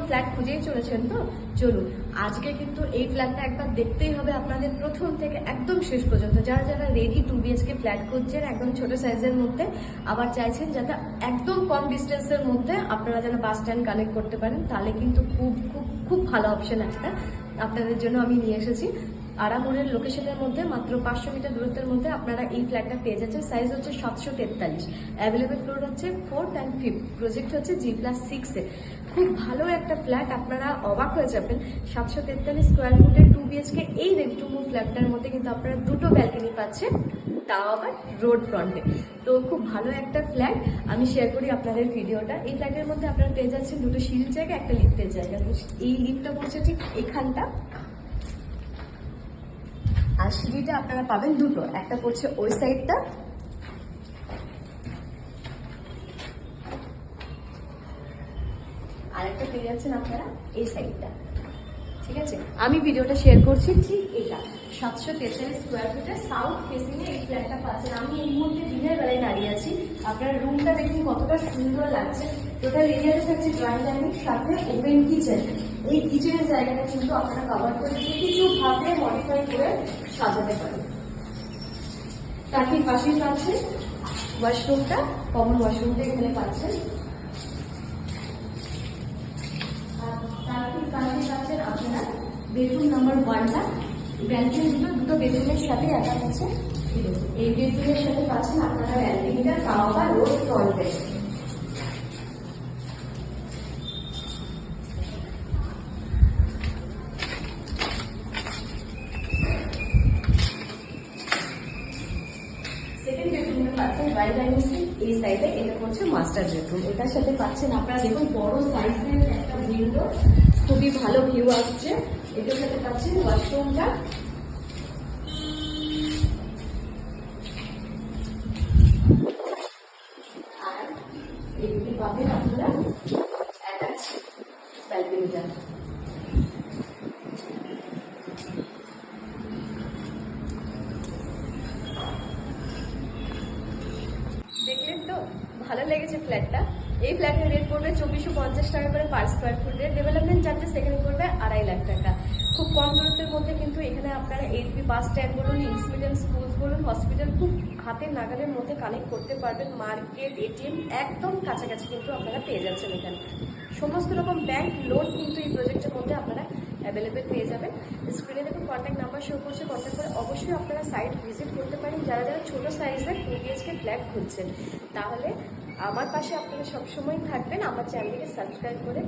Flat খুঁজেই চলেছেন তো চলুন আজকে কিন্তু এই ফ্ল্যাটটা একবার দেখতেই হবে আপনাদের প্রথম থেকে একদম শেষ পর্যন্ত। যারা যারা রেডি 2BHK ফ্ল্যাট খুঁজছেন একদম ছোট সাইজের মধ্যে, আবার চাইছেন যাতে একদম কম ডিস্টেন্সের মধ্যে আপনারা যেন বাস স্ট্যান্ড কানেক্ট করতে পারেন, তাহলে কিন্তু খুব খুব খুব ভালো অপশন একটা আপনাদের জন্য আমি নিয়ে এসেছি। আরামোড়ের লোকেশনের মধ্যে মাত্র 500 মিটার দূরত্বের মধ্যে আপনারা এই ফ্ল্যাটটা পেয়ে যাচ্ছেন। সাইজ হচ্ছে 743, অ্যাভেলেবেল ফ্লোর হচ্ছে 4th and 5th, প্রজেক্ট হচ্ছে G+6-এ। খুব ভালো একটা ফ্ল্যাট, আপনারা অবাক হয়ে যাবেন। 743 স্কোয়ার ফুটের 2BHK এই রেডি টু মুভ ফ্ল্যাটটার মধ্যে কিন্তু আপনারা দুটো ব্যালকনি পাচ্ছেন, তাও আবার রোড ফ্রন্টে। তো খুব ভালো একটা ফ্ল্যাট, আমি শেয়ার করি আপনাদের ভিডিওটা। এই ফ্ল্যাটের মধ্যে আপনারা পেয়ে যাচ্ছেন দুটো সিঁড়ির জায়গা, একটা লিফটের জায়গা। এই লিফটটা পড়ছে ঠিক এখানটা, আর সিঁড়িটা আপনারা পাবেন দুটো, একটা পড়ছে ওই সাইডটা, আর একটা পেয়ে যাচ্ছেন আপনারা এই সাইডটা। ঠিক আছে, আমি ভিডিওটা শেয়ার করছি ঠিক এটা 743 স্কোয়ার ফুটের সাউথ ফেসিং এ এই ফ্ল্যাটটা পাচ্ছেন। আমি এই মুহূর্তে দিনের বেলায় দাঁড়িয়ে আছি, আপনার রুমটা দেখুন কতটা সুন্দর লাগছে। টোটাল এরিয়াটা থাকছে ড্রয়িং ডাইনিং সাথে ওপেন কিচেন। এই কিচেনের জায়গাটা কিন্তু আপনারা কভার করে দিয়ে কিছু ভাবে মডিফাই করে সাজাতে পারেন। তার ঠিক পাশেই পাচ্ছেন ওয়াশরুমটা, কমন ওয়াশরুমটা এখানে পাচ্ছেন। পাচ্ছেন আপনারা বেডরুম নাম্বার 1টা, ব্যালকনি দুটো বেডরুমের সাথে অ্যাটাচ আছে। এই বেডরুমের সাথে পাচ্ছেন আপনারা ব্যালকনিটা, তাও বা রোড ফ্রন্টে। সেকেন্ড বেডরুমে পাচ্ছেন ড্রয়িং ডাইনিং স্পেস এই সাইডে, এটা হচ্ছে মাস্টার বেডরুম। এটার সাথে পাচ্ছেন আপনারা দেখুন বড় সাইজের একটা উইন্ডো, খুবই ভালো ভিউ আসছে। এটার সাথে পাচ্ছেন ওয়াশরুমটা, আর এদিকে পাবেন আপনারা অ্যাটাচ ব্যালকনিটা। দেখলেন তো, ভালো লেগেছে ফ্ল্যাটটা। এই ফ্ল্যাটের রেট পড়বে 2450 টাকা করে পার স্কোয়ার ফুটের। ডেভেলপমেন্ট চার্জেস এখানে পড়বে 2.5 লাখ টাকা। খুব কম দূরত্বের মধ্যে কিন্তু এখানে আপনারা এইচবি বাস স্ট্যান্ড বলুন, ইংলিশ মিডিয়াম স্কুল বলুন, হসপিটাল খুব হাতের নাগালের মধ্যে কানেক্ট করতে পারবেন। মার্কেট, এটিএম একদম কাছাকাছি কিন্তু আপনারা পেয়ে যাচ্ছেন এখানে। সমস্ত রকম ব্যাংক লোন কিন্তু এই প্রজেক্টের মধ্যে আপনারা অ্যাভেলেবেল পেয়ে যাবেন। স্ক্রিনে দেখুন কন্ট্যাক্ট নাম্বার শো করছে, কন্ট্যাক্ট করে অবশ্যই আপনারা সাইট ভিজিট করতে পারেন যারা যারা ছোটো সাইজের 2BHK ফ্ল্যাট খুঁজছেন। তাহলে আমার পাশে আপনারা সবসময় থাকবেন, আমার চ্যানেলকে সাবস্ক্রাইব করে